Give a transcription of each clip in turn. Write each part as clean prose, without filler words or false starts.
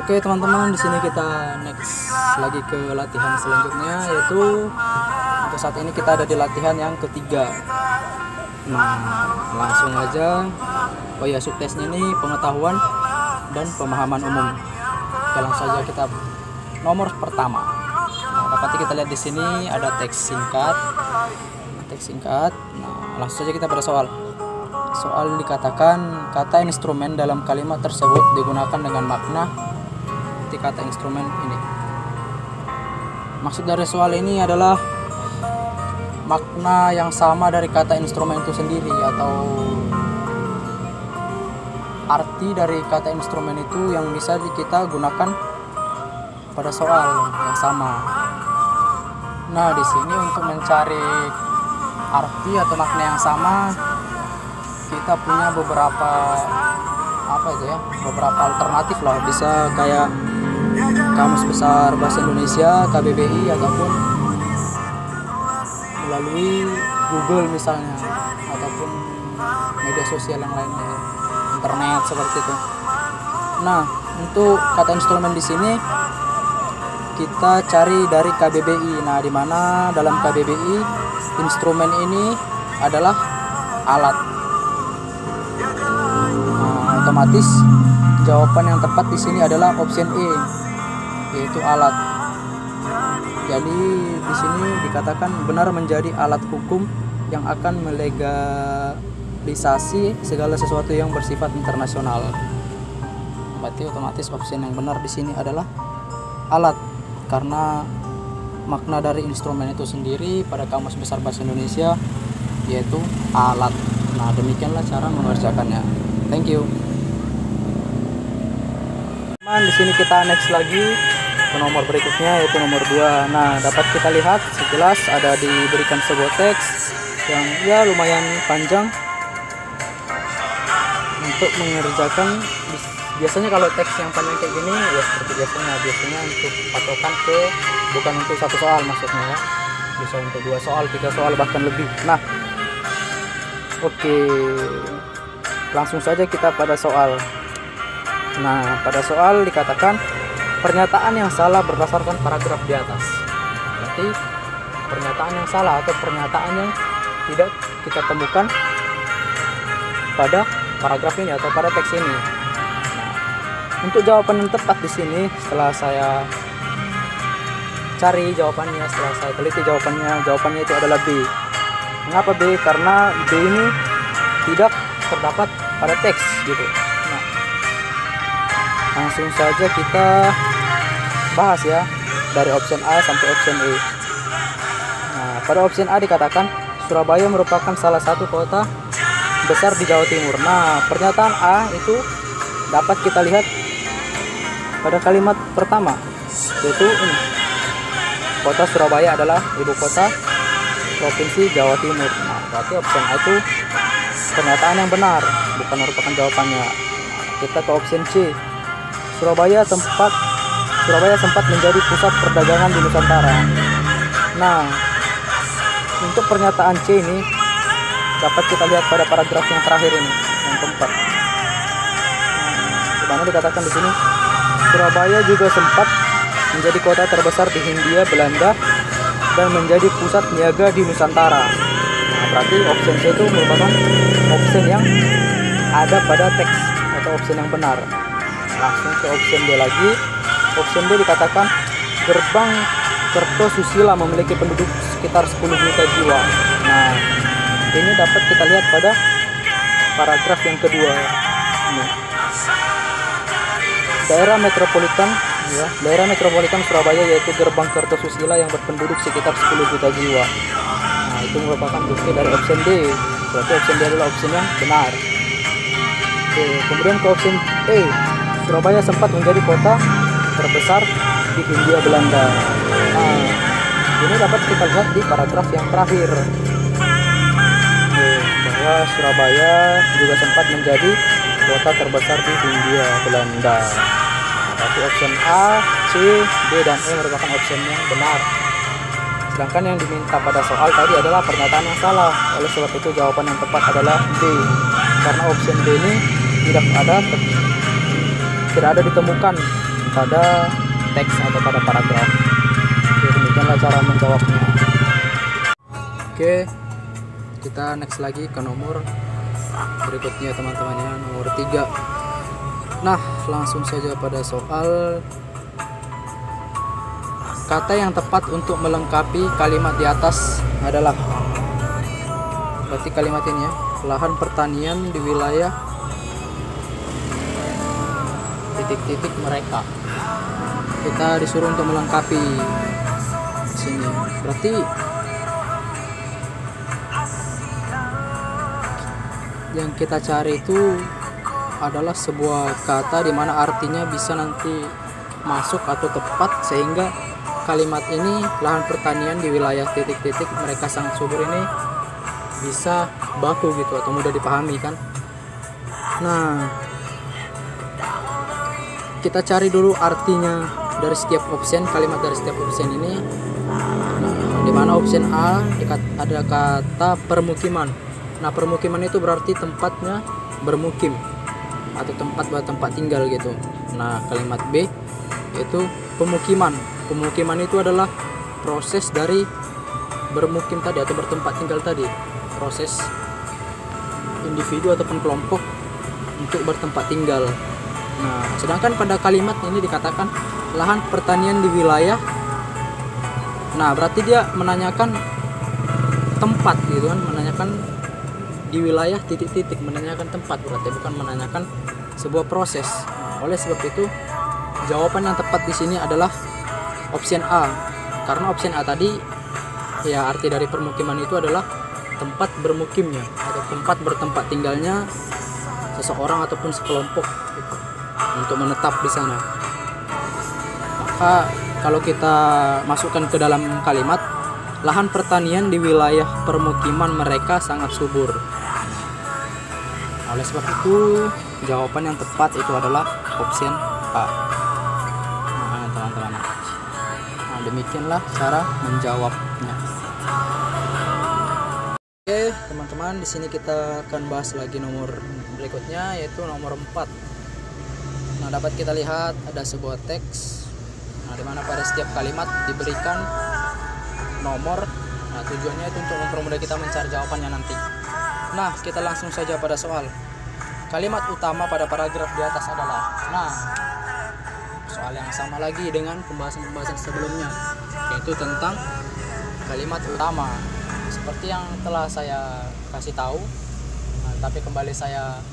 Oke teman-teman, di sini kita next lagi ke latihan selanjutnya, yaitu untuk saat ini kita ada di latihan yang ketiga. Nah, langsung aja. Oh ya, subtesnya ini pengetahuan dan pemahaman umum. Oke, langsung saja kita nomor pertama. Nah, dapat kita lihat di sini ada teks singkat. Nah, langsung saja kita pada soal. Soal dikatakan kata instrumen dalam kalimat tersebut digunakan dengan makna seperti kata instrumen ini. Maksud dari soal ini adalah makna yang sama dari kata instrumen itu sendiri, atau arti dari kata instrumen itu yang bisa kita gunakan pada soal yang sama. Nah, di sini untuk mencari arti atau makna yang sama, kita punya beberapa beberapa alternatif lah. Bisa kayak Kamus Besar Bahasa Indonesia, KBBI, ataupun melalui Google misalnya, ataupun media sosial yang lainnya, internet seperti itu. Nah, untuk kata instrumen di sini kita cari dari KBBI. Nah, di mana dalam KBBI instrumen ini adalah alat. Nah, otomatis jawaban yang tepat di sini adalah option E, yaitu alat. Jadi di sini dikatakan benar menjadi alat hukum yang akan melegalisasi segala sesuatu yang bersifat internasional. Berarti otomatis option yang benar di sini adalah alat, karena makna dari instrumen itu sendiri pada Kamus Besar Bahasa Indonesia yaitu alat. Nah, demikianlah cara mengerjakannya. Thank you. Di sini kita next lagi ke nomor berikutnya, yaitu nomor 2. Nah, dapat kita lihat sekilas ada diberikan sebuah teks yang ya lumayan panjang untuk mengerjakan. Biasanya kalau teks yang panjang kayak gini ya seperti biasanya untuk patokan ke, bukan untuk satu soal maksudnya ya, bisa untuk 2 soal, 3 soal, bahkan lebih. Nah, oke, langsung saja kita pada soal. Nah, pada soal dikatakan pernyataan yang salah berdasarkan paragraf di atas. Berarti pernyataan yang salah atau pernyataan yang tidak kita temukan pada paragraf ini atau pada teks ini. Nah, untuk jawaban yang tepat di sini, setelah saya cari jawabannya, setelah saya teliti jawabannya itu adalah B. Mengapa B? Karena B ini tidak terdapat pada teks gitu. Nah, langsung saja kita bahas ya, dari option A sampai option E. Nah, pada option A dikatakan Surabaya merupakan salah satu kota besar di Jawa Timur. Nah, pernyataan A itu dapat kita lihat pada kalimat pertama, yaitu ini. Kota Surabaya adalah ibu kota Provinsi Jawa Timur. Nah, berarti option A itu pernyataan yang benar, bukan merupakan jawabannya. Nah, kita ke option C. Surabaya sempat menjadi pusat perdagangan di Nusantara. Nah, untuk pernyataan C ini dapat kita lihat pada paragraf yang terakhir ini, yang keempat. Di mana dikatakan di sini Surabaya juga sempat menjadi kota terbesar di Hindia Belanda dan menjadi pusat niaga di Nusantara. Nah, berarti option C itu merupakan option yang ada pada teks atau option yang benar. Langsung ke option D lagi. Option D dikatakan Gerbang Kertosusila memiliki penduduk sekitar 10 juta jiwa. Nah, ini dapat kita lihat pada paragraf yang kedua. Nah, daerah metropolitan Surabaya yaitu Gerbang Kertosusila yang berpenduduk sekitar 10 juta jiwa. Nah, itu merupakan bukti dari option D. Berarti option D adalah option yang benar. Oke, kemudian ke option E. Surabaya sempat menjadi kota terbesar di Hindia Belanda. Nah, ini dapat kita lihat di paragraf yang terakhir, bahwa Surabaya juga sempat menjadi kota terbesar di Hindia Belanda. Nah, berarti option A, C, D, dan E merupakan option yang benar. Sedangkan yang diminta pada soal tadi adalah pernyataan yang salah. Oleh sebab itu jawaban yang tepat adalah D, karena option D ini tidak ada ditemukan pada teks atau pada paragraf. Oke, demikianlah cara menjawabnya. Oke, kita next lagi ke nomor berikutnya teman-teman ya, nomor 3. Nah, langsung saja pada soal. Kata yang tepat untuk melengkapi kalimat di atas adalah, berarti kalimat ini ya, lahan pertanian di wilayah titik-titik mereka. Kita disuruh untuk melengkapi sini. Berarti yang kita cari itu adalah sebuah kata di mana artinya bisa nanti masuk atau tepat, sehingga kalimat ini, lahan pertanian di wilayah titik-titik mereka sangat subur, ini bisa baku gitu atau mudah dipahami kan. Nah, kita cari dulu artinya dari setiap option, kalimat dari setiap option ini. Nah, di mana option A ada kata permukiman. Nah, permukiman itu berarti tempatnya bermukim atau tempat tinggal gitu. Nah, kalimat B yaitu pemukiman. Pemukiman itu adalah proses dari bermukim tadi atau bertempat tinggal tadi, proses individu ataupun kelompok untuk bertempat tinggal. Nah, sedangkan pada kalimat ini dikatakan lahan pertanian di wilayah. Nah, berarti dia menanyakan tempat gitu kan, menanyakan di wilayah titik-titik, menanyakan tempat, berarti bukan menanyakan sebuah proses. Oleh sebab itu, jawaban yang tepat di sini adalah option A. Karena option A tadi ya, arti dari permukiman itu adalah tempat bermukimnya atau tempat bertempat tinggalnya seseorang ataupun sekelompok gitu, untuk menetap di sana. Maka kalau kita masukkan ke dalam kalimat, lahan pertanian di wilayah permukiman mereka sangat subur. Oleh sebab itu, jawaban yang tepat itu adalah option A. Nah, teman-teman. Nah, demikianlah cara menjawabnya. Oke, teman-teman, di sini kita akan bahas lagi nomor berikutnya, yaitu nomor 4. Nah, dapat kita lihat ada sebuah teks. Nah, di mana pada setiap kalimat diberikan nomor. Nah, tujuannya itu untuk mempermudah kita mencari jawabannya nanti. Nah, kita langsung saja pada soal. Kalimat utama pada paragraf di atas adalah. Nah, soal yang sama lagi dengan pembahasan-pembahasan sebelumnya, yaitu tentang kalimat utama. Seperti yang telah saya kasih tahu, nah, tapi kembali saya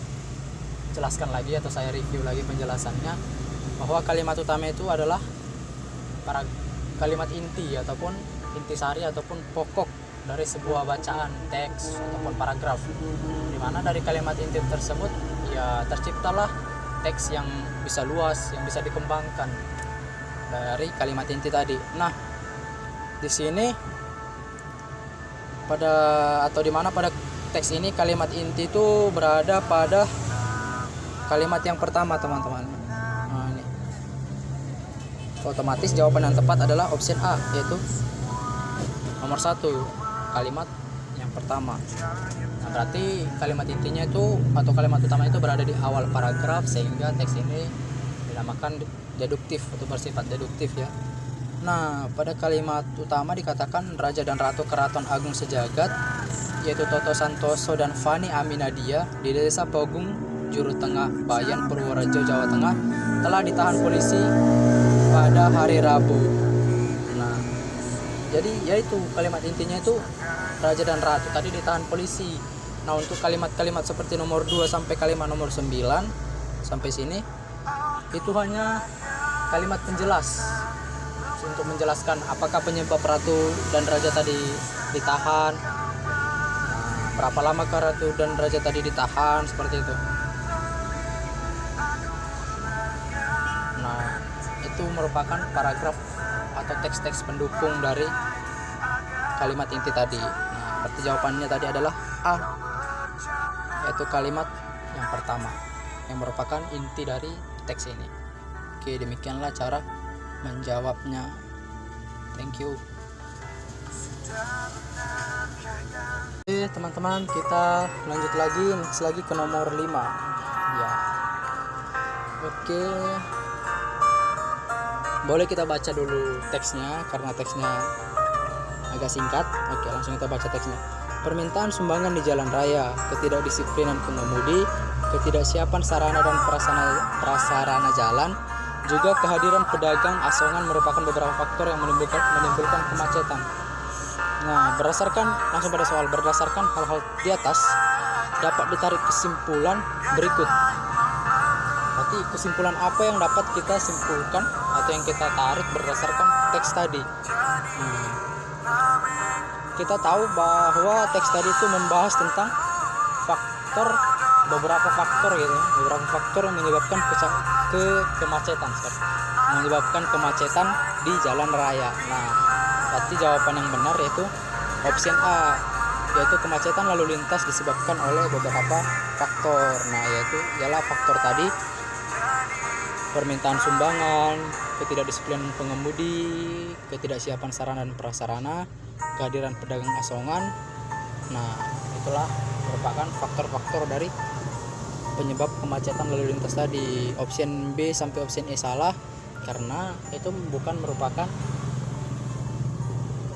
jelaskan lagi atau saya review lagi penjelasannya, bahwa kalimat utama itu adalah kalimat inti ataupun intisari ataupun pokok dari sebuah bacaan, teks ataupun paragraf, di mana dari kalimat inti tersebut ya terciptalah teks yang bisa luas, yang bisa dikembangkan dari kalimat inti tadi. Nah, di sini pada atau di mana pada teks ini kalimat inti itu berada pada kalimat yang pertama, teman-teman. Nah, ini otomatis jawaban yang tepat adalah option A, yaitu nomor 1, kalimat yang pertama. Nah, berarti kalimat intinya itu atau kalimat utama itu berada di awal paragraf, sehingga teks ini dinamakan deduktif atau bersifat deduktif ya. Nah, pada kalimat utama dikatakan Raja dan Ratu Keraton Agung Sejagat, yaitu Toto Santoso dan Fani Aminadia di Desa Pogung, Juru Tengah, Bayan, Purworejo, Jawa Tengah, telah ditahan polisi pada hari Rabu. Nah, jadi yaitu kalimat intinya itu Raja dan Ratu tadi ditahan polisi. Nah, untuk kalimat-kalimat seperti nomor 2 sampai kalimat nomor 9 sampai sini itu hanya kalimat penjelas untuk menjelaskan apakah penyebab Ratu dan Raja tadi ditahan, nah, berapa lama Ratu dan Raja tadi ditahan, seperti itu. Nah, itu merupakan paragraf atau teks-teks pendukung dari kalimat inti tadi. Nah, berarti jawabannya tadi adalah A, yaitu kalimat yang pertama yang merupakan inti dari teks ini. Oke, demikianlah cara menjawabnya. Thank you. Oke, teman-teman, kita lanjut lagi ke nomor 5 ya. Oke, Boleh kita baca dulu teksnya karena teksnya agak singkat. Oke, langsung kita baca teksnya. Permintaan sumbangan di jalan raya, ketidakdisiplinan pengemudi, ketidaksiapan sarana dan prasarana jalan, juga kehadiran pedagang asongan merupakan beberapa faktor yang menimbulkan kemacetan. Nah, langsung pada soal, berdasarkan hal-hal di atas dapat ditarik kesimpulan berikut. Berarti kesimpulan apa yang dapat kita simpulkan atau yang kita tarik berdasarkan teks tadi? Kita tahu bahwa teks tadi itu membahas tentang beberapa faktor yang menyebabkan kemacetan, menyebabkan kemacetan di jalan raya. Nah, berarti jawaban yang benar yaitu option A, yaitu kemacetan lalu lintas disebabkan oleh beberapa faktor. Nah, yaitu ialah faktor tadi, permintaan sumbangan, ketidakdisiplinan pengemudi, ketidaksiapan sarana dan prasarana, kehadiran pedagang asongan. Nah, itulah merupakan faktor-faktor dari penyebab kemacetan lalu lintas tadi. Option B sampai option E salah karena itu bukan merupakan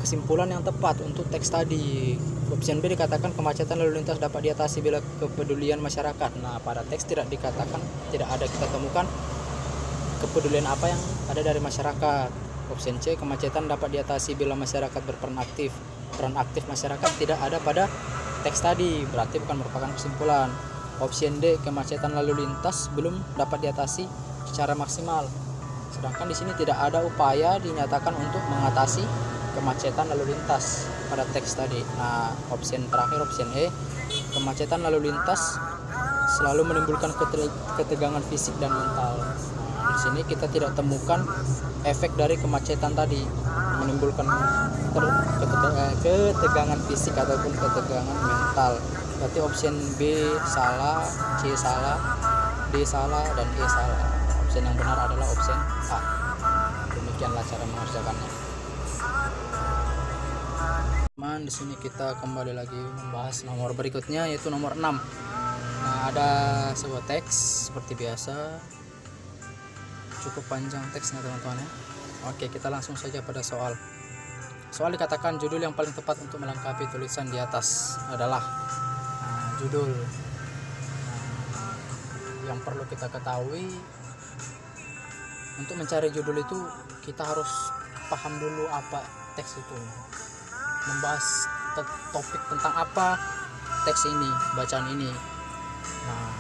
kesimpulan yang tepat untuk teks tadi. Option B dikatakan kemacetan lalu lintas dapat diatasi bila kepedulian masyarakat. Nah, pada teks tidak dikatakan, tidak ada kita temukan kepedulian apa yang ada dari masyarakat. Option C, kemacetan dapat diatasi bila masyarakat berperan aktif. Peran aktif masyarakat tidak ada pada teks tadi, berarti bukan merupakan kesimpulan. Option D, kemacetan lalu lintas belum dapat diatasi secara maksimal. Sedangkan di sini tidak ada upaya dinyatakan untuk mengatasi kemacetan lalu lintas pada teks tadi. Nah, option terakhir, option E, kemacetan lalu lintas selalu menimbulkan ketegangan fisik dan mental. Nah, di sini kita tidak temukan efek dari kemacetan tadi menimbulkan ketegangan fisik ataupun ketegangan mental. Berarti option B salah, C salah, D salah, dan E salah. Option yang benar adalah option A. Demikianlah cara mengerjakannya. Di sini kita kembali lagi membahas nomor berikutnya, yaitu nomor 6. Nah, ada sebuah teks seperti biasa. Cukup panjang teksnya, teman-teman ya. Oke, kita langsung saja pada soal. Soal dikatakan judul yang paling tepat untuk melengkapi tulisan di atas adalah judul. Yang perlu kita ketahui, untuk mencari judul itu kita harus paham dulu apa teks itu, membahas topik tentang apa teks ini, bacaan ini. Nah,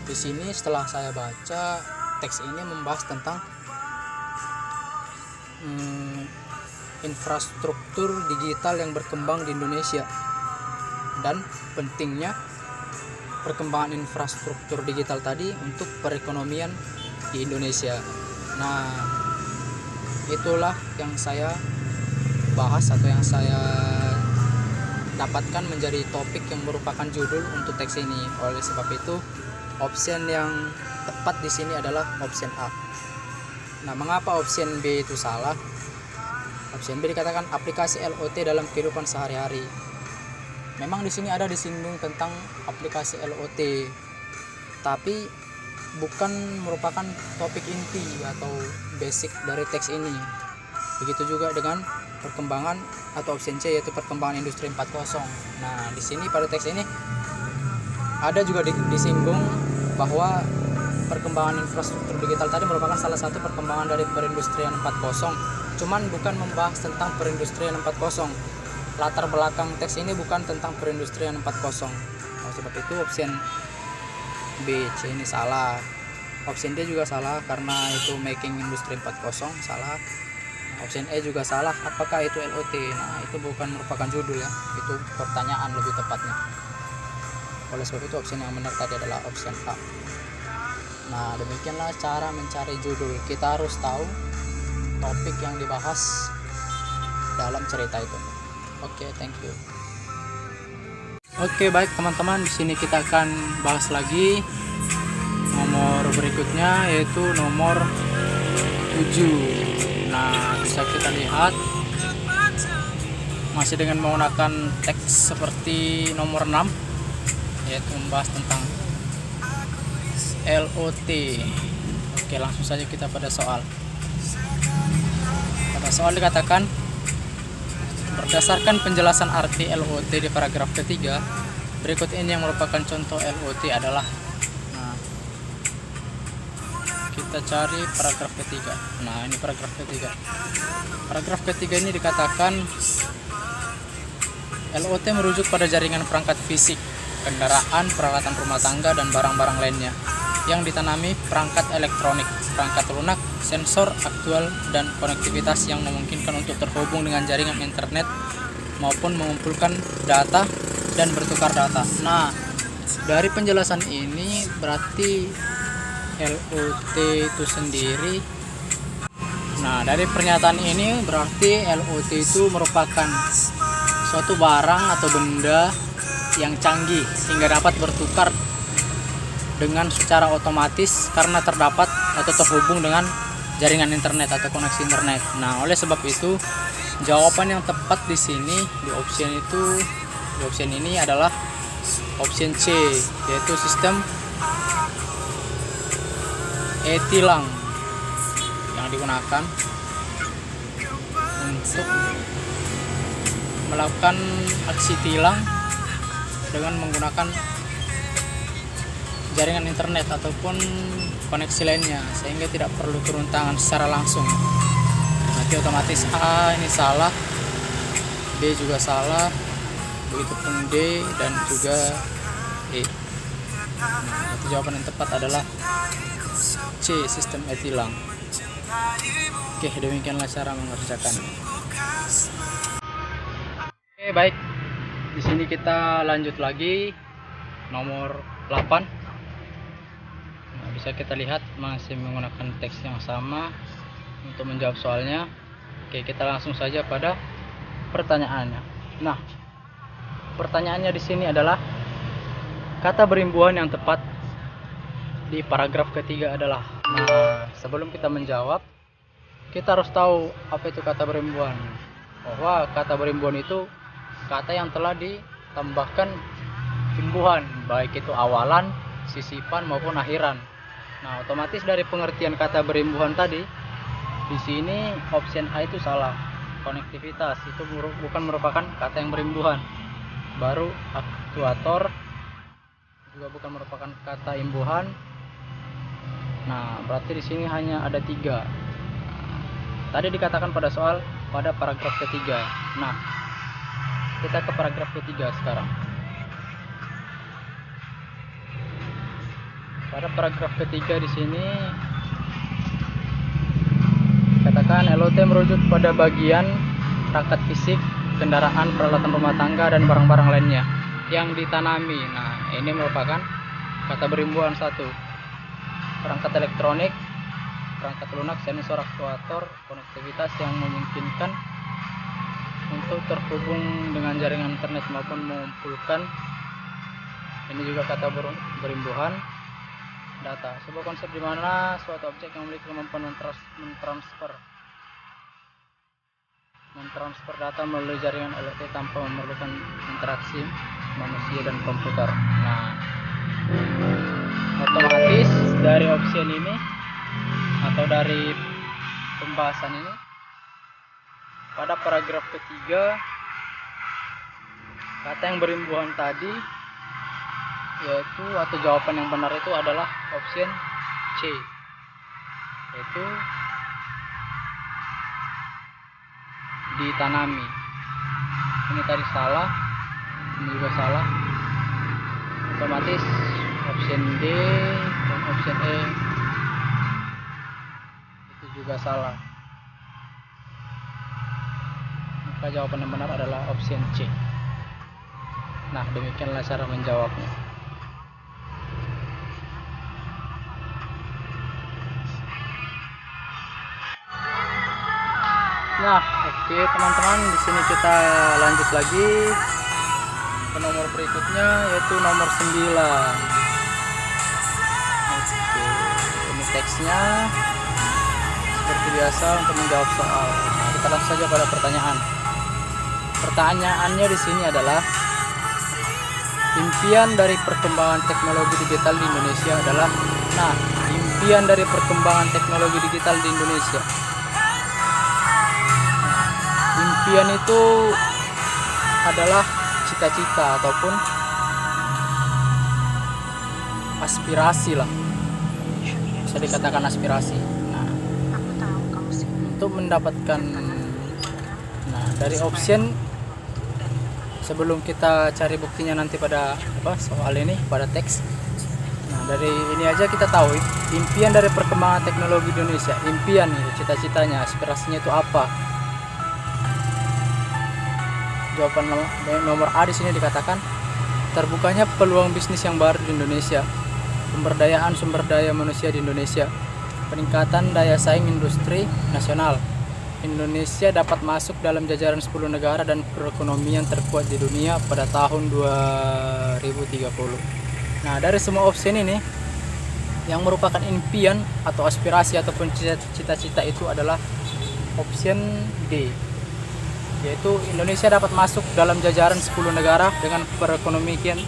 di sini setelah saya baca, teks ini membahas tentang infrastruktur digital yang berkembang di Indonesia dan pentingnya perkembangan infrastruktur digital tadi untuk perekonomian di Indonesia. Nah, itulah yang saya bahas atau yang saya dapatkan menjadi topik yang merupakan judul untuk teks ini. Oleh sebab itu, option yang tepat di sini adalah option A. Nah, mengapa option B itu salah? Option B dikatakan aplikasi LOT dalam kehidupan sehari-hari. Memang di sini ada disinggung tentang aplikasi LOT, tapi bukan merupakan topik inti atau basic dari teks ini. Begitu juga dengan perkembangan atau option C, yaitu perkembangan industri 4.0. Nah, di sini pada teks ini ada juga disinggung bahwa perkembangan infrastruktur digital tadi merupakan salah satu perkembangan dari perindustrian 4.0. Cuman bukan membahas tentang perindustrian 4.0. Latar belakang teks ini bukan tentang perindustrian 4.0. Oleh sebab itu option B, C ini salah. Option D juga salah karena itu making industri 4.0, salah. Option E juga salah, apakah itu LOT? Nah, itu bukan merupakan judul ya, itu pertanyaan lebih tepatnya. Oleh sebab itu option yang benar tadi adalah option A. Nah, demikianlah cara mencari judul. Kita harus tahu topik yang dibahas dalam cerita itu. Oke, thank you. Oke, baik teman-teman, di sini kita akan bahas lagi nomor berikutnya, yaitu nomor 7. Nah, bisa kita lihat masih dengan menggunakan teks seperti nomor 6, yaitu membahas tentang LOT. Oke, langsung saja kita pada soal. soal dikatakan berdasarkan penjelasan arti LOT di paragraf ketiga, berikut ini yang merupakan contoh LOT adalah. Nah, kita cari paragraf ketiga. Nah, ini paragraf ketiga. Paragraf ketiga ini dikatakan LOT merujuk pada jaringan perangkat fisik, kendaraan, peralatan rumah tangga, dan barang-barang lainnya yang ditanami perangkat elektronik, perangkat lunak, sensor aktual, dan konektivitas yang memungkinkan untuk terhubung dengan jaringan internet maupun mengumpulkan data dan bertukar data. Nah, dari penjelasan ini berarti LOT itu sendiri. Nah, dari pernyataan ini berarti LOT itu merupakan suatu barang atau benda yang canggih hingga dapat bertukar dengan secara otomatis karena terdapat atau terhubung dengan jaringan internet atau koneksi internet. Nah, oleh sebab itu jawaban yang tepat di sini di option ini adalah option C, yaitu sistem e-tilang yang digunakan untuk melakukan aksi tilang dengan menggunakan jaringan internet ataupun koneksi lainnya, sehingga tidak perlu turun tangan secara langsung. Nanti otomatis A ini salah, B juga salah, begitupun D dan juga E. Nah, itu jawaban yang tepat adalah C, sistem e-tilang. Oke, demikianlah cara mengerjakan. Oke, baik. Di sini kita lanjut lagi nomor 8. Nah, bisa kita lihat masih menggunakan teks yang sama untuk menjawab soalnya. Oke, kita langsung saja pada pertanyaannya. Nah, pertanyaannya di sini adalah kata berimbuhan yang tepat di paragraf ketiga adalah. Nah, sebelum kita menjawab, kita harus tahu apa itu kata berimbuhan. Bahwa kata berimbuhan itu kata yang telah ditambahkan imbuhan, baik itu awalan, sisipan maupun akhiran. Nah, otomatis dari pengertian kata berimbuhan tadi, di sini option A itu salah. Konektivitas itu bukan merupakan kata yang berimbuhan. Baru aktuator juga bukan merupakan kata imbuhan. Nah, berarti di sini hanya ada 3. Tadi dikatakan pada soal pada paragraf ketiga. Nah, kita ke paragraf ketiga sekarang. Pada paragraf ketiga di sini katakan LOT merujuk pada bagian perangkat fisik, kendaraan, peralatan rumah tangga, dan barang-barang lainnya yang ditanami. Nah, ini merupakan kata berimbuhan 1. Perangkat elektronik, perangkat lunak, sensor, aktuator, konektivitas yang memungkinkan untuk terhubung dengan jaringan internet maupun mengumpulkan. Ini juga kata berimbuhan data, sebuah konsep di mana suatu objek yang memiliki kemampuan mentransfer data melalui jaringan LOT tanpa memerlukan interaksi manusia dan komputer. Nah, otomatis dari option ini atau dari pembahasan ini pada paragraf ketiga, kata yang berimbuhan tadi yaitu atau jawaban yang benar itu adalah option C, yaitu ditanami. Ini tadi salah, ini juga salah. Otomatis option D dan option E itu juga salah. Maka jawaban yang benar adalah option C. Nah, demikianlah cara menjawabnya. Nah, oke teman-teman, di sini kita lanjut lagi ke nomor berikutnya, yaitu nomor 9. Oke, ini teksnya seperti biasa untuk menjawab soal. Nah, kita langsung saja pada pertanyaan. Pertanyaannya di sini adalah impian dari perkembangan teknologi digital di Indonesia adalah. Nah, impian dari perkembangan teknologi digital di Indonesia. impian itu adalah cita-cita ataupun aspirasi lah, bisa dikatakan aspirasi. Nah, untuk mendapatkan dari option, sebelum kita cari buktinya nanti pada soal ini, pada teks. Nah, dari ini aja kita tahu impian dari perkembangan teknologi Indonesia. Impian itu, cita-citanya, aspirasinya itu apa? Jawaban nomor A di sini dikatakan terbukanya peluang bisnis yang baru di Indonesia, pemberdayaan sumber daya manusia di Indonesia, peningkatan daya saing industri nasional. Indonesia dapat masuk dalam jajaran 10 negara dan perekonomian terkuat di dunia pada tahun 2030. Nah, dari semua opsi ini yang merupakan impian atau aspirasi ataupun cita-cita itu adalah option D, yaitu Indonesia dapat masuk dalam jajaran 10 negara dengan perekonomian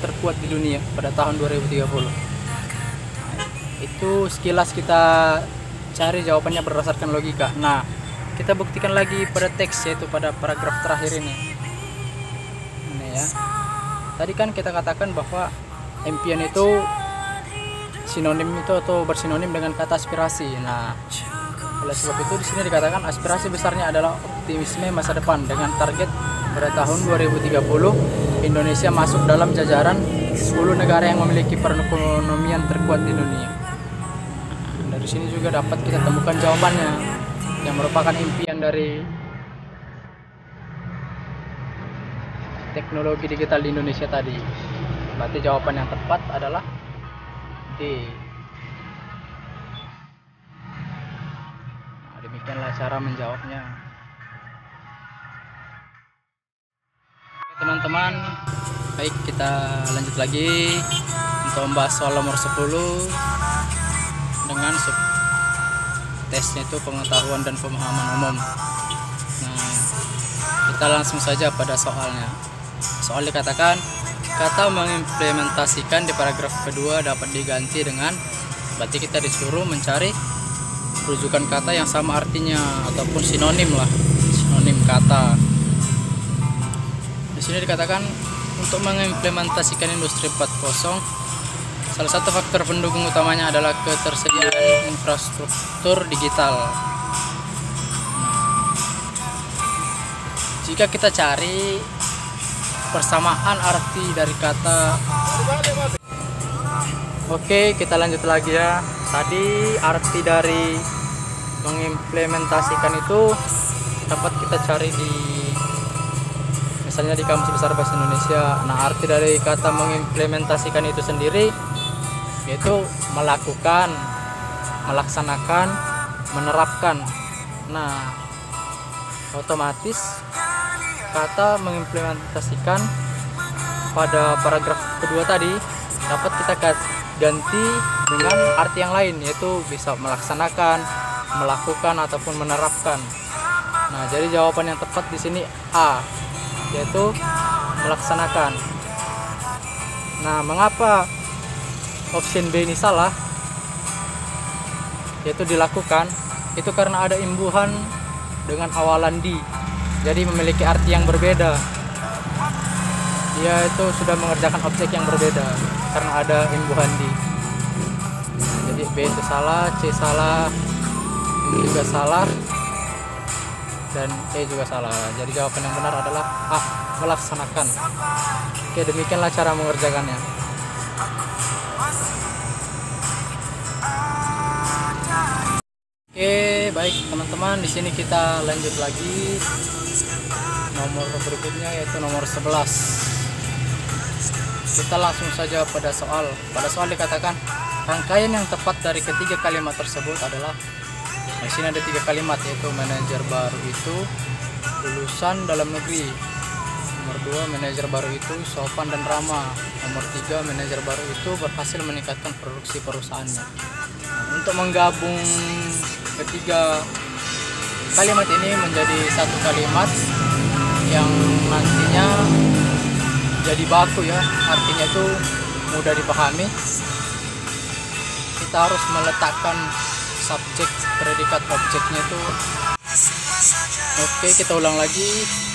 terkuat di dunia pada tahun 2030. Itu sekilas kita cari jawabannya berdasarkan logika. Nah, kita buktikan lagi pada teks, yaitu pada paragraf terakhir ini ya. Tadi kan kita katakan bahwa impian itu sinonim itu atau bersinonim dengan kata aspirasi. Nah, oleh sebab itu di sini dikatakan aspirasi besarnya adalah optimisme masa depan dengan target pada tahun 2030 Indonesia masuk dalam jajaran 10 negara yang memiliki perekonomian terkuat di dunia. Nah, dari sini juga dapat kita temukan jawabannya yang merupakan impian dari teknologi digital di Indonesia tadi. Berarti jawaban yang tepat adalah D. Demikianlah cara menjawabnya. Oke, teman-teman, baik, kita lanjut lagi untuk membahas soal nomor 10 dengan tesnya itu pengetahuan dan pemahaman umum. Nah, kita langsung saja pada soalnya. Soal dikatakan kata mengimplementasikan di paragraf kedua dapat diganti dengan, berarti kita disuruh mencari rujukan kata yang sama artinya ataupun sinonim lah, sinonim kata. Di sini dikatakan untuk mengimplementasikan industri 4.0 salah satu faktor pendukung utamanya adalah ketersediaan infrastruktur digital. Jika kita cari persamaan arti dari kata, oke, kita lanjut lagi ya. Tadi arti dari mengimplementasikan itu dapat kita cari di misalnya di Kamus Besar Bahasa Indonesia. Nah, arti dari kata mengimplementasikan itu sendiri yaitu melakukan, melaksanakan, menerapkan. Nah, otomatis kata mengimplementasikan pada paragraf kedua tadi dapat kita ganti dengan arti yang lain, yaitu bisa melaksanakan, melakukan ataupun menerapkan. Nah, jadi jawaban yang tepat di sini A, yaitu melaksanakan. Nah, mengapa option B ini salah, yaitu dilakukan? Itu karena ada imbuhan dengan awalan di, jadi memiliki arti yang berbeda. Dia itu sudah mengerjakan objek yang berbeda karena ada imbuhan di. Jadi B itu salah, C salah, D juga salah, dan E juga salah. Jadi jawaban yang benar adalah A, melaksanakan. Oke, demikianlah cara mengerjakannya. Oke, baik teman-teman, di sini kita lanjut lagi nomor berikutnya, yaitu nomor 11. Kita langsung saja pada soal. Pada soal dikatakan rangkaian yang tepat dari ketiga kalimat tersebut adalah, di sini ada 3 kalimat, yaitu manajer baru itu lulusan dalam negeri. Nomor 2, manajer baru itu sopan dan ramah. Nomor 3, manajer baru itu berhasil meningkatkan produksi perusahaannya. Nah, untuk menggabung ketiga kalimat ini menjadi satu kalimat yang nantinya jadi baku ya, artinya itu mudah dipahami. Kita harus meletakkan subjek, predikat, objeknya itu Oke, kita ulang lagi.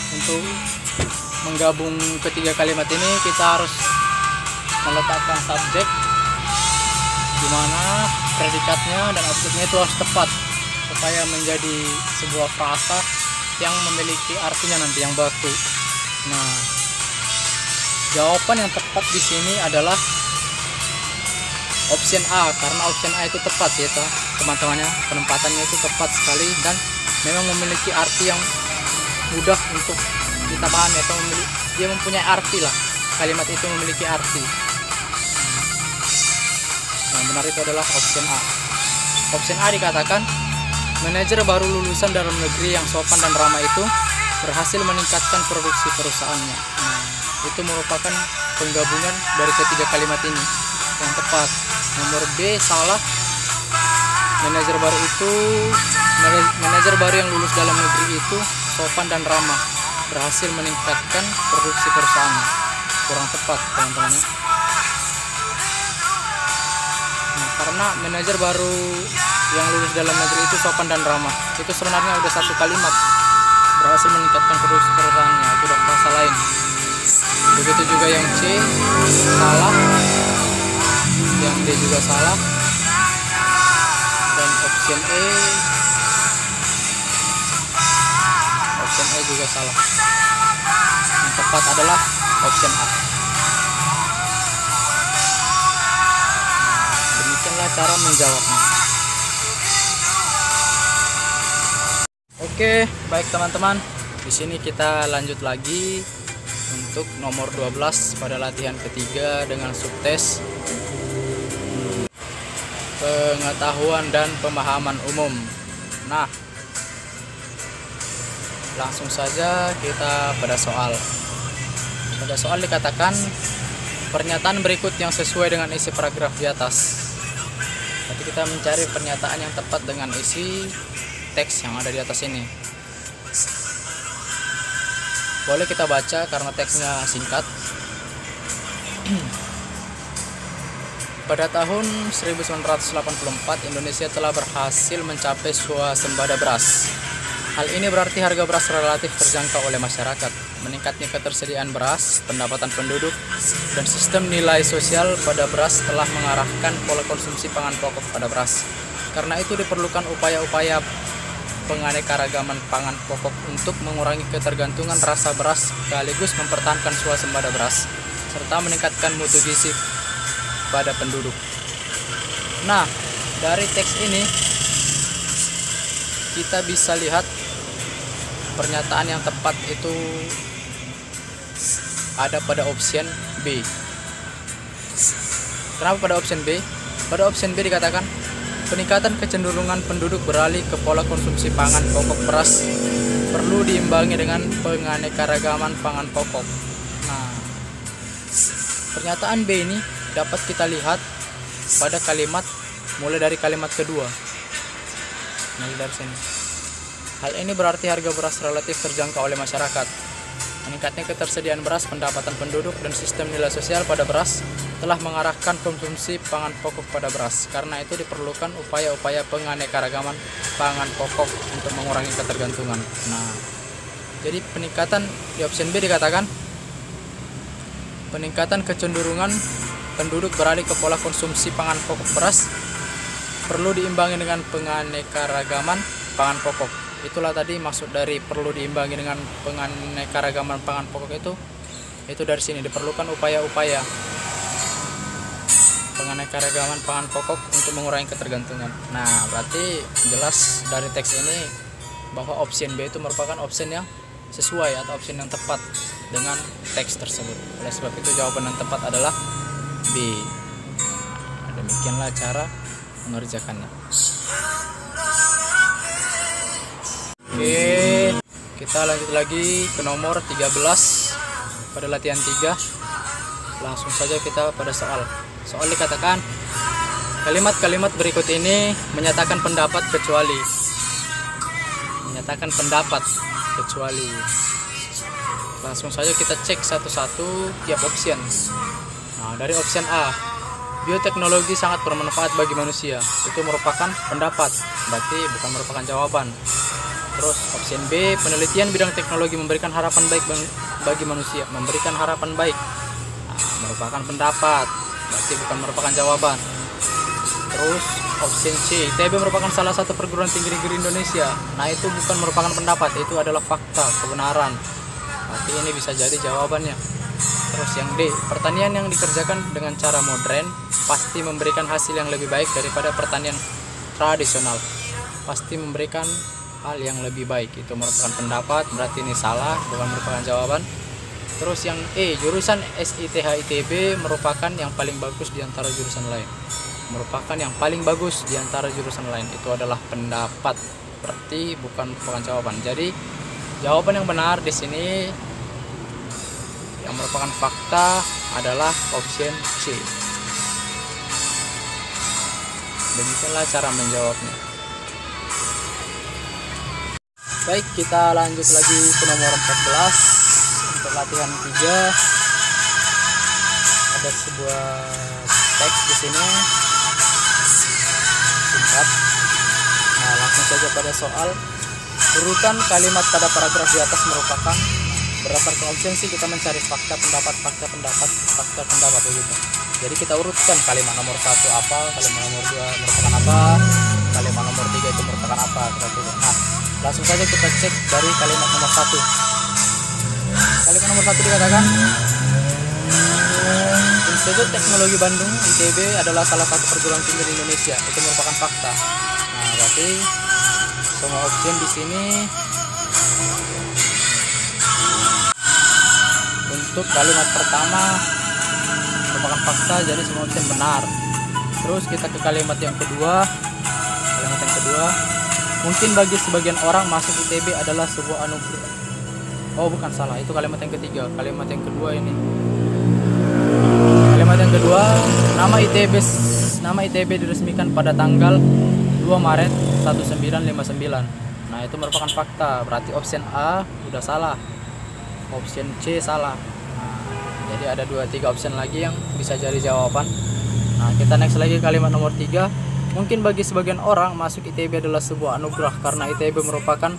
Untuk menggabung ketiga kalimat ini kita harus meletakkan subjek, di mana predikatnya dan objeknya itu harus tepat supaya menjadi sebuah frasa yang memiliki artinya nanti yang baku. Nah, jawaban yang tepat di sini adalah option A, karena option A itu tepat ya teman-temannya, penempatannya itu tepat sekali dan memang memiliki arti yang mudah untuk kita pahami, atau dia mempunyai arti lah, kalimat itu memiliki arti. Yang benar itu adalah option A. Option A dikatakan manajer baru lulusan dalam negeri yang sopan dan ramah itu berhasil meningkatkan produksi perusahaannya. Nah, itu merupakan penggabungan dari ketiga kalimat ini yang tepat. Nomor B salah. Manajer baru yang lulus dalam negeri itu sopan dan ramah, berhasil meningkatkan produksi perusahaannya. Kurang tepat teman-teman. Nah, karena manajer baru yang lulus dalam negeri itu sopan dan ramah, itu sebenarnya udah satu kalimat, berhasil meningkatkan produksi perusahaannya, itu udah frasa lain. Begitu juga yang C salah, yang D juga salah, dan option E juga salah. Yang tepat adalah option A. Demikianlah cara menjawabnya. Oke, baik teman-teman. Di sini kita lanjut lagi untuk nomor 12 pada latihan ketiga dengan subtes pengetahuan dan pemahaman umum. Nah, langsung saja kita pada soal. Pada soal dikatakan pernyataan berikut yang sesuai dengan isi paragraf di atas. Jadi kita mencari pernyataan yang tepat dengan isi teks yang ada di atas ini. Boleh kita baca karena teksnya singkat. Pada tahun 1984 Indonesia telah berhasil mencapai swasembada beras. Hal ini berarti harga beras relatif terjangkau oleh masyarakat. Meningkatnya ketersediaan beras, pendapatan penduduk, dan sistem nilai sosial pada beras telah mengarahkan pola konsumsi pangan pokok pada beras. Karena itu diperlukan upaya-upaya penganekaragaman pangan pokok untuk mengurangi ketergantungan rasa beras sekaligus mempertahankan swasembada beras serta meningkatkan mutu gizi pada penduduk. Nah, dari teks ini kita bisa lihat pernyataan yang tepat itu ada pada option B. Kenapa pada option B? Pada option B dikatakan peningkatan kecenderungan penduduk beralih ke pola konsumsi pangan pokok beras perlu diimbangi dengan penganekaragaman pangan pokok. Nah, pernyataan B ini dapat kita lihat pada kalimat mulai dari kalimat kedua. Mulai dari sini. Hal ini berarti harga beras relatif terjangkau oleh masyarakat. Meningkatnya ketersediaan beras, pendapatan penduduk, dan sistem nilai sosial pada beras telah mengarahkan konsumsi pangan pokok pada beras. Karena itu diperlukan upaya-upaya penganekaragaman pangan pokok untuk mengurangi ketergantungan. Nah, jadi peningkatan di option B dikatakan peningkatan kecenderungan penduduk beralih ke pola konsumsi pangan pokok beras perlu diimbangi dengan penganekaragaman pangan pokok. Itulah tadi maksud dari perlu diimbangi dengan penganekaragaman pangan pokok itu dari sini diperlukan upaya-upaya penganekaragaman pangan pokok untuk mengurangi ketergantungan. Nah, berarti jelas dari teks ini bahwa option B itu merupakan option yang sesuai atau option yang tepat dengan teks tersebut. Oleh sebab itu jawaban yang tepat adalah B. Nah, demikianlah cara mengerjakannya. Oke, kita lanjut lagi ke nomor 13 pada latihan 3. Langsung saja kita pada soal. Soal dikatakan kalimat-kalimat berikut ini menyatakan pendapat kecuali. Menyatakan pendapat kecuali. Langsung saja kita cek satu-satu tiap option. Nah, dari option A, bioteknologi sangat bermanfaat bagi manusia. Itu merupakan pendapat, berarti bukan merupakan jawaban. Terus option B, penelitian bidang teknologi memberikan harapan baik bagi manusia. Memberikan harapan baik, merupakan pendapat, berarti bukan merupakan jawaban. Terus option C, ITB merupakan salah satu perguruan tinggi negeri Indonesia. Nah, itu bukan merupakan pendapat, itu adalah fakta, kebenaran. Berarti ini bisa jadi jawabannya. Terus yang D, pertanian yang dikerjakan dengan cara modern pasti memberikan hasil yang lebih baik daripada pertanian tradisional. Pasti memberikan hal yang lebih baik, itu merupakan pendapat, berarti ini salah, bukan merupakan jawaban. Terus yang E, jurusan SITH ITB merupakan yang paling bagus di antara jurusan lain. Merupakan yang paling bagus di antara jurusan lain, itu adalah pendapat, berarti bukan merupakan jawaban. Jadi jawaban yang benar di sini yang merupakan fakta adalah option C. Demikianlah cara menjawabnya. Baik, kita lanjut lagi ke nomor 14 untuk latihan 3. Ada sebuah teks di sini singkat. Nah, langsung saja pada soal. Urutan kalimat pada paragraf di atas merupakan, berdasarkan option C kita mencari fakta pendapat begitu. Jadi kita urutkan kalimat nomor 1 apa, kalimat nomor 2 merupakan apa, kalimat nomor 3 itu merupakan apa. Nah, langsung saja kita cek dari kalimat nomor 1. Kalimat nomor 1 dikatakan, Institut Teknologi Bandung ITB adalah salah satu perguruan tinggi di Indonesia. Itu merupakan fakta. Nah, berarti semua option di sini untuk kalimat pertama merupakan fakta, jadi semua option benar. Terus kita ke kalimat yang kedua. Mungkin bagi sebagian orang masuk ITB adalah sebuah anugerah. Oh, bukan, salah, itu kalimat yang ketiga. Kalimat yang kedua ini. Kalimat yang kedua, nama ITB diresmikan pada tanggal 2 Maret 1959. Nah, itu merupakan fakta, berarti option A udah salah, option C salah. Nah, jadi ada 2-3 option lagi yang bisa jadi jawaban. Nah, kita next lagi kalimat nomor 3. Mungkin bagi sebagian orang masuk ITB adalah sebuah anugerah karena ITB merupakan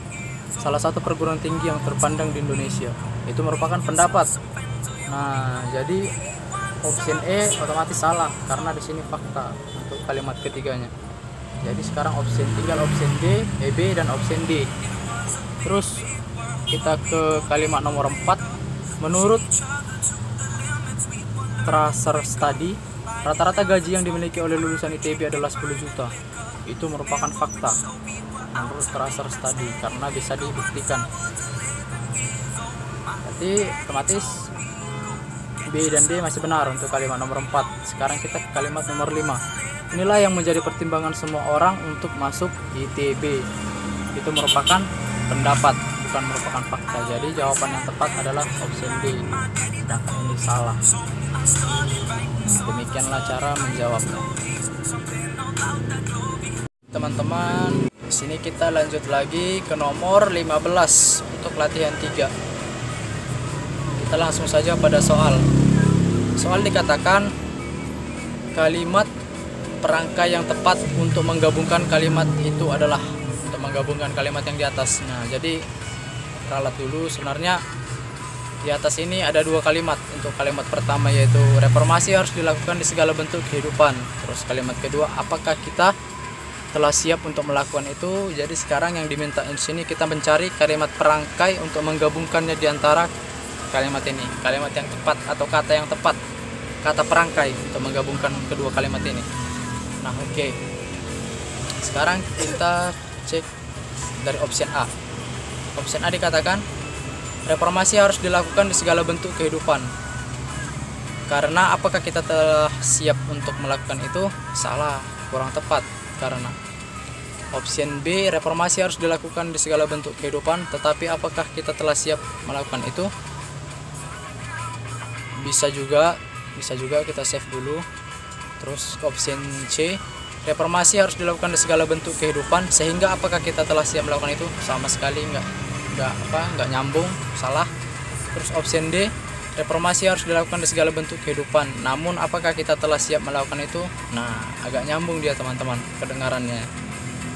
salah satu perguruan tinggi yang terpandang di Indonesia. Itu merupakan pendapat. Nah, jadi option E otomatis salah karena di sini fakta untuk kalimat ketiganya. Jadi sekarang tinggal option D, B dan option D. Terus kita ke kalimat nomor 4. Menurut Tracer Study, rata-rata gaji yang dimiliki oleh lulusan ITB adalah 10 juta. Itu merupakan fakta menurut Tracer Study karena bisa dibuktikan. Berarti otomatis B dan D masih benar untuk kalimat nomor 4. Sekarang kita ke kalimat nomor 5. Inilah yang menjadi pertimbangan semua orang untuk masuk ITB. Itu merupakan pendapat, bukan merupakan fakta. Jadi jawaban yang tepat adalah option D. Sedangkan ini salah. Demikianlah cara menjawabnya. Teman-teman, di sini kita lanjut lagi ke nomor 15 untuk latihan 3. Kita langsung saja pada soal. Soal dikatakan kalimat perangkai yang tepat untuk menggabungkan kalimat itu adalah, untuk menggabungkan kalimat yang di atas. Nah, jadi ralat dulu. Sebenarnya di atas ini ada 2 kalimat. Untuk kalimat pertama yaitu reformasi harus dilakukan di segala bentuk kehidupan. Terus kalimat kedua, apakah kita telah siap untuk melakukan itu? Jadi sekarang yang diminta di sini kita mencari kalimat perangkai untuk menggabungkannya di antara kalimat ini, kalimat yang tepat atau kata yang tepat, kata perangkai untuk menggabungkan kedua kalimat ini. Nah, oke. Sekarang kita cek dari option A. Option A dikatakan reformasi harus dilakukan di segala bentuk kehidupan. Karena apakah kita telah siap untuk melakukan itu? Salah, kurang tepat. Karena option B, reformasi harus dilakukan di segala bentuk kehidupan, tetapi apakah kita telah siap melakukan itu? Bisa juga kita save dulu. Terus option C, reformasi harus dilakukan di segala bentuk kehidupan, sehingga apakah kita telah siap melakukan itu? Sama sekali nggak nyambung, salah. Terus option D, reformasi harus dilakukan di segala bentuk kehidupan, namun apakah kita telah siap melakukan itu? Nah, agak nyambung dia teman-teman kedengarannya.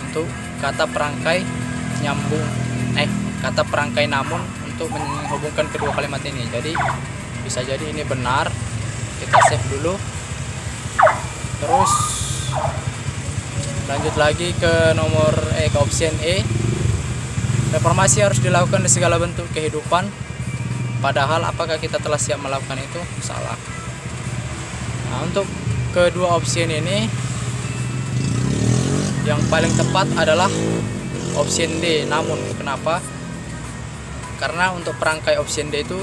Untuk kata perangkai nyambung kata perangkai namun untuk menghubungkan kedua kalimat ini. Jadi bisa jadi ini benar. Kita save dulu. Terus lanjut lagi ke ke option E. Reformasi harus dilakukan di segala bentuk kehidupan. Padahal apakah kita telah siap melakukan itu? Salah. Nah, untuk kedua option ini yang paling tepat adalah option D. Namun kenapa? Karena untuk perangkai option D itu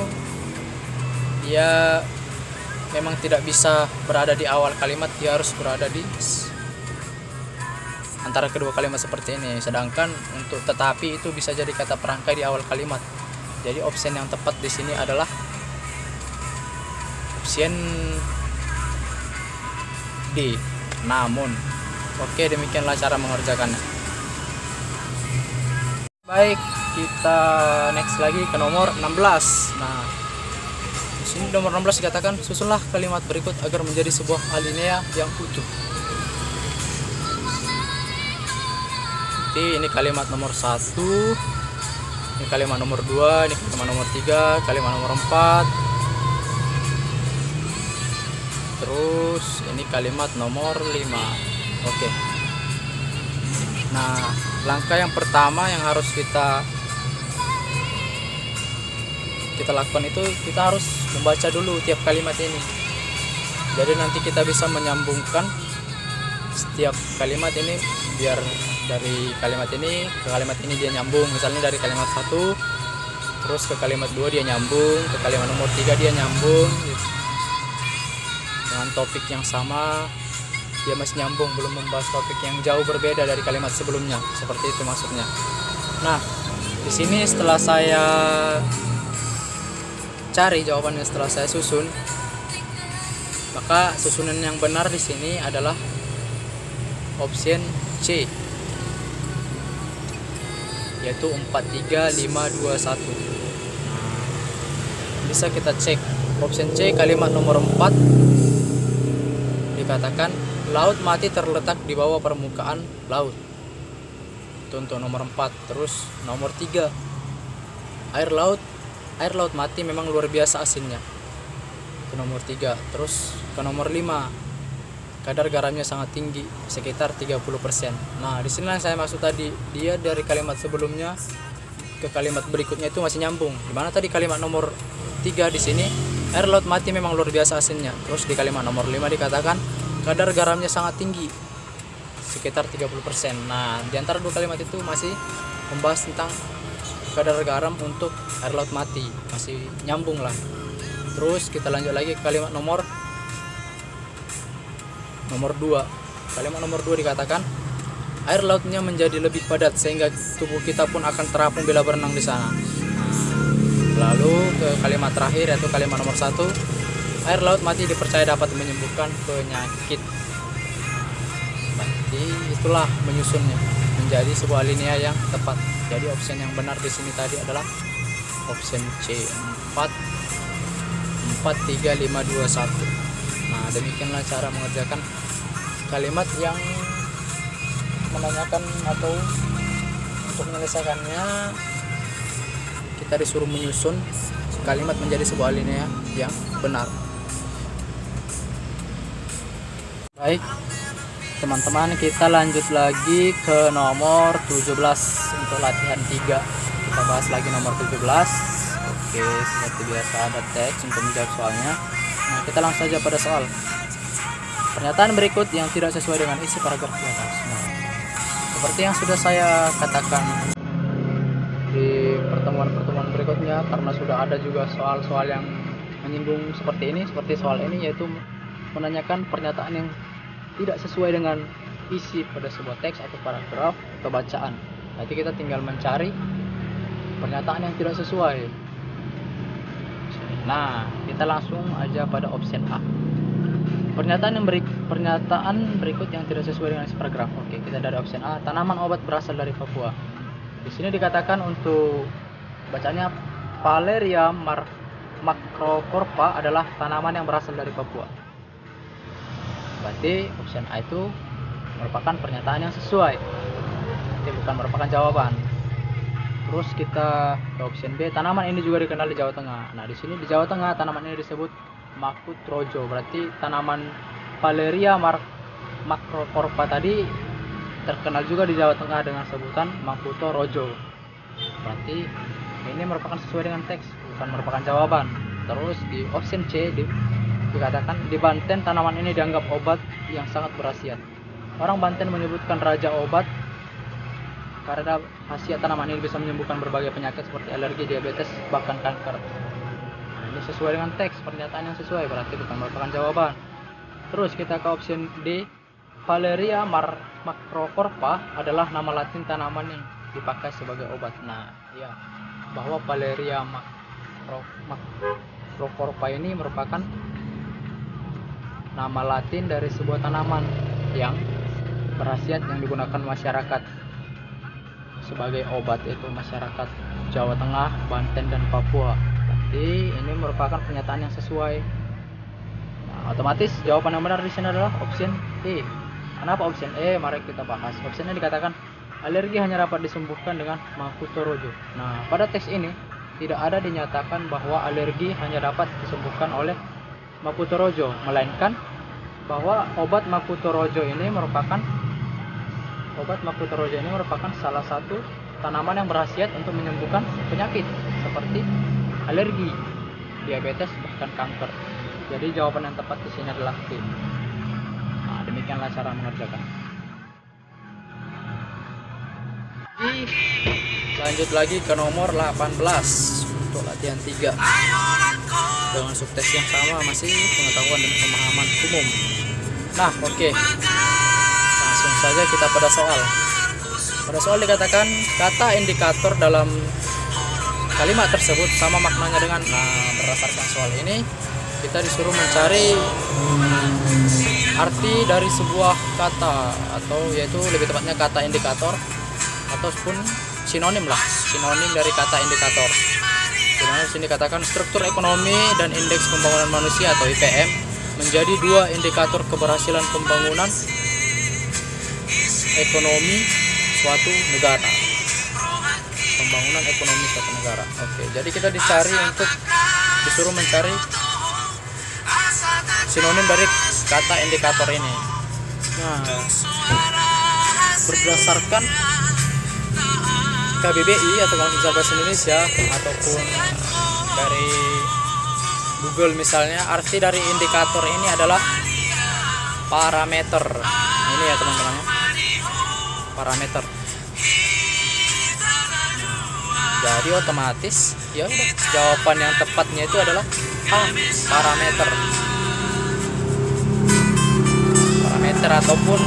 dia memang tidak bisa berada di awal kalimat, dia harus berada di antara kedua kalimat seperti ini. Sedangkan untuk tetapi itu bisa jadi kata perangkai di awal kalimat. Jadi option yang tepat di sini adalah option D. Namun, oke, demikianlah cara mengerjakannya. Baik, kita next lagi ke nomor 16. Nah, di sini nomor 16 dikatakan susunlah kalimat berikut agar menjadi sebuah alinea yang utuh. Ini kalimat nomor 1, ini kalimat nomor 2, ini kalimat nomor 3, kalimat nomor 4, terus ini kalimat nomor 5. Oke. Nah, langkah yang pertama yang harus kita lakukan itu kita harus membaca dulu tiap kalimat ini. Jadi nanti kita bisa menyambungkan setiap kalimat ini, biar dari kalimat ini ke kalimat ini dia nyambung. Misalnya dari kalimat 1 terus ke kalimat 2 dia nyambung, ke kalimat nomor 3 dia nyambung gitu. Dengan topik yang sama dia masih nyambung, belum membahas topik yang jauh berbeda dari kalimat sebelumnya. Seperti itu maksudnya. Nah, di sini setelah saya cari jawabannya, setelah saya susun, maka susunan yang benar di sini adalah option C, yaitu 43521. Bisa kita cek option C kalimat nomor 4 dikatakan laut mati terletak di bawah permukaan laut. Itu untuk nomor 4. Terus nomor 3, air laut mati memang luar biasa asinnya. Itu nomor 3. Terus ke nomor 5, kadar garamnya sangat tinggi, sekitar 30%. Nah, di sini yang saya maksud tadi, dia dari kalimat sebelumnya ke kalimat berikutnya itu masih nyambung. Dimana tadi kalimat nomor 3 di sini, air laut mati memang luar biasa asinnya. Terus di kalimat nomor 5 dikatakan kadar garamnya sangat tinggi, sekitar 30%. Nah, di antara dua kalimat itu masih membahas tentang kadar garam untuk air laut mati, masih nyambung lah. Terus kita lanjut lagi ke kalimat nomor 2. Kalimat nomor 2 dikatakan air lautnya menjadi lebih padat sehingga tubuh kita pun akan terapung bila berenang di sana. Nah, lalu ke kalimat terakhir yaitu kalimat nomor 1, air laut mati dipercaya dapat menyembuhkan penyakit. Berarti itulah menyusunnya menjadi sebuah alinea yang tepat. Jadi option yang benar di sini tadi adalah option C, 43521. Nah, demikianlah cara mengerjakan kalimat yang menanyakan atau untuk menyelesaikannya kita disuruh menyusun kalimat menjadi sebuah alinea yang benar. Baik teman-teman, kita lanjut lagi ke nomor 17 untuk latihan 3. Kita bahas lagi nomor 17. Oke, seperti biasa ada teks untuk menjawab soalnya. Nah, kita langsung saja pada soal. Pernyataan berikut yang tidak sesuai dengan isi paragraf di atas. Nah, seperti yang sudah saya katakan di pertemuan-pertemuan berikutnya, karena sudah ada juga soal-soal yang menyinggung seperti ini, seperti soal ini, yaitu menanyakan pernyataan yang tidak sesuai dengan isi pada sebuah teks atau paragraf atau bacaan. Nanti kita tinggal mencari pernyataan yang tidak sesuai. Nah, kita langsung aja pada option A. Pernyataan berikut yang tidak sesuai dengan isi paragraf. Oke, kita dari option A. Tanaman obat berasal dari Papua. Di sini dikatakan untuk bacanya Valeria macrocorpa adalah tanaman yang berasal dari Papua. Berarti option A itu merupakan pernyataan yang sesuai. Itu bukan merupakan jawaban. Terus kita ke option B, tanaman ini juga dikenal di Jawa Tengah. Nah, di sini di Jawa Tengah tanaman ini disebut Macutrojo. Berarti tanaman Valeria macrocorpa tadi terkenal juga di Jawa Tengah dengan sebutan Macutrojo. Berarti ini merupakan sesuai dengan teks, bukan merupakan jawaban. Terus di option C dikatakan di Banten tanaman ini dianggap obat yang sangat berkhasiat. Orang Banten menyebutkan raja obat karena khasiat tanaman ini bisa menyembuhkan berbagai penyakit seperti alergi, diabetes, bahkan kanker. Nah, ini sesuai dengan teks, pernyataan yang sesuai, berarti bukan merupakan jawaban. Terus kita ke option D, Valeria macrocorpa adalah nama latin tanaman yang dipakai sebagai obat. Nah, ya, bahwa Valeria macrocorpa ini merupakan nama latin dari sebuah tanaman yang berkhasiat yang digunakan masyarakat sebagai obat, itu masyarakat Jawa Tengah, Banten, dan Papua. Berarti ini merupakan pernyataan yang sesuai. Nah, otomatis jawaban yang benar di sini adalah option E. Kenapa option E? Mari kita bahas. Option E dikatakan alergi hanya dapat disembuhkan dengan Macutrojo. Nah, pada teks ini tidak ada dinyatakan bahwa alergi hanya dapat disembuhkan oleh Macutrojo, melainkan bahwa obat Macutrojo ini merupakan salah satu tanaman yang berkhasiat untuk menyembuhkan penyakit seperti alergi, diabetes, bahkan kanker. Jadi jawaban yang tepat di sini adalah D. Nah, demikianlah cara mengerjakan. Lanjut lagi ke nomor 18 untuk latihan 3 dengan subteks yang sama, masih pengetahuan dan pemahaman umum. Nah, oke. Langsung saja kita pada soal. Pada soal dikatakan kata indikator dalam kalimat tersebut sama maknanya dengan. Nah, berdasarkan soal ini kita disuruh mencari arti dari sebuah kata, atau yaitu lebih tepatnya kata indikator ataupun sinonim dari kata indikator. Dimana di sini dikatakan struktur ekonomi dan indeks pembangunan manusia atau IPM menjadi dua indikator keberhasilan pembangunan ekonomi suatu negara. Pembangunan ekonomi suatu negara. Oke, jadi kita disuruh mencari sinonim dari kata indikator ini. Nah, berdasarkan KBBI atau Kamus Besar Bahasa Indonesia ataupun dari Google misalnya, arti dari indikator ini adalah parameter. Ini ya teman-teman, parameter. Jadi otomatis ya udah, jawaban yang tepatnya itu adalah A, parameter. Parameter ataupun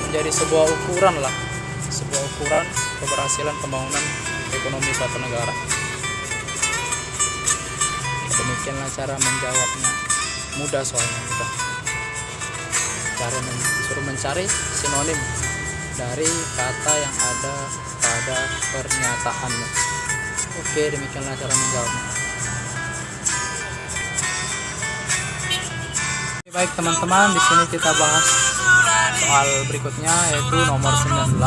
menjadi sebuah ukuran keberhasilan pembangunan ekonomi suatu negara. Demikianlah cara menjawabnya. Mudah soalnya, mudah. Cara disuruh mencari sinonim dari kata yang ada pada pernyataannya. Oke, demikianlah cara menjawabnya. Baik teman-teman, di sini kita bahas soal berikutnya, yaitu nomor 19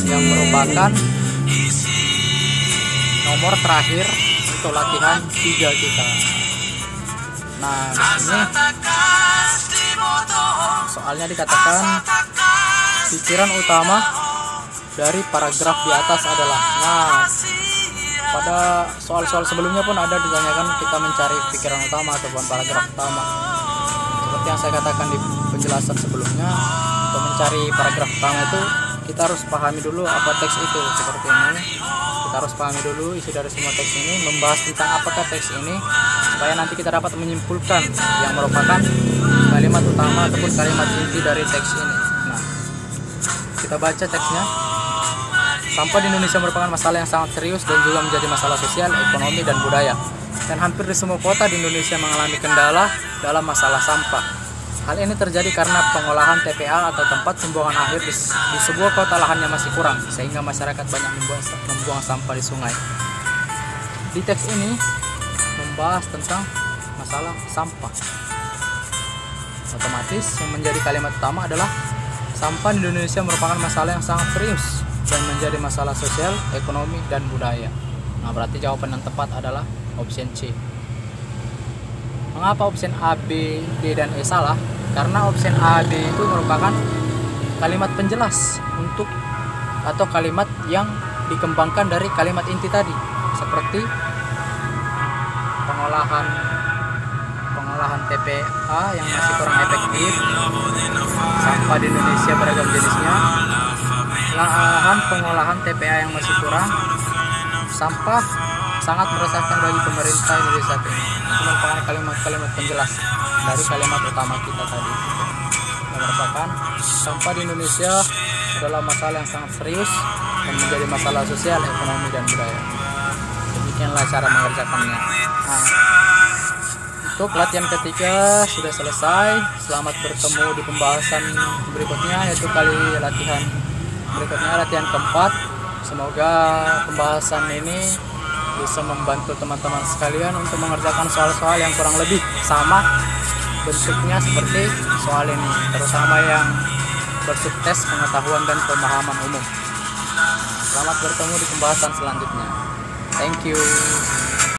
yang merupakan nomor terakhir untuk latihan 3 kita. Nah, di sini soalnya dikatakan pikiran utama dari paragraf di atas adalah. Nah, pada soal-soal sebelumnya pun ada ditanyakan kita mencari pikiran utama ataupun paragraf utama. Seperti yang saya katakan di penjelasan sebelumnya, untuk mencari paragraf utama itu kita harus pahami dulu apa teks itu. Seperti ini, kita harus pahami dulu isi dari semua teks ini, membahas tentang apakah teks ini, supaya nanti kita dapat menyimpulkan yang merupakan kalimat utama ataupun kalimat inti dari teks ini. Nah, kita baca teksnya. Sampah di Indonesia merupakan masalah yang sangat serius dan juga menjadi masalah sosial, ekonomi, dan budaya. Dan hampir di semua kota di Indonesia mengalami kendala dalam masalah sampah. Hal ini terjadi karena pengolahan TPA atau tempat pembuangan akhir di sebuah kota lahannya masih kurang, sehingga masyarakat banyak membuang sampah di sungai. Di teks ini membahas tentang masalah sampah. Otomatis yang menjadi kalimat utama adalah sampah di Indonesia merupakan masalah yang sangat serius dan menjadi masalah sosial, ekonomi, dan budaya. Nah, berarti jawaban yang tepat adalah option C. Mengapa option A, B, D, dan E salah? Karena option A, B itu merupakan kalimat penjelas untuk atau kalimat yang dikembangkan dari kalimat inti tadi, seperti pengolahan TPA yang masih kurang efektif, sampah di Indonesia beragam jenisnya, lahan pengolahan TPA yang masih kurang, sampah sangat meresahkan bagi pemerintah Indonesia ini. Itu merupakan kalimat-kalimat penjelas dari kalimat utama kita tadi. Yang merupakan sampah di Indonesia adalah masalah yang sangat serius dan menjadi masalah sosial, ekonomi, dan budaya. Demikianlah cara mengerjakannya. Nah, untuk latihan ketiga sudah selesai. Selamat bertemu di pembahasan berikutnya, yaitu latihan keempat. Semoga pembahasan ini bisa membantu teman-teman sekalian untuk mengerjakan soal-soal yang kurang lebih sama bentuknya seperti soal ini, terutama yang bersubtes pengetahuan dan pemahaman umum. Selamat bertemu di pembahasan selanjutnya. Thank you.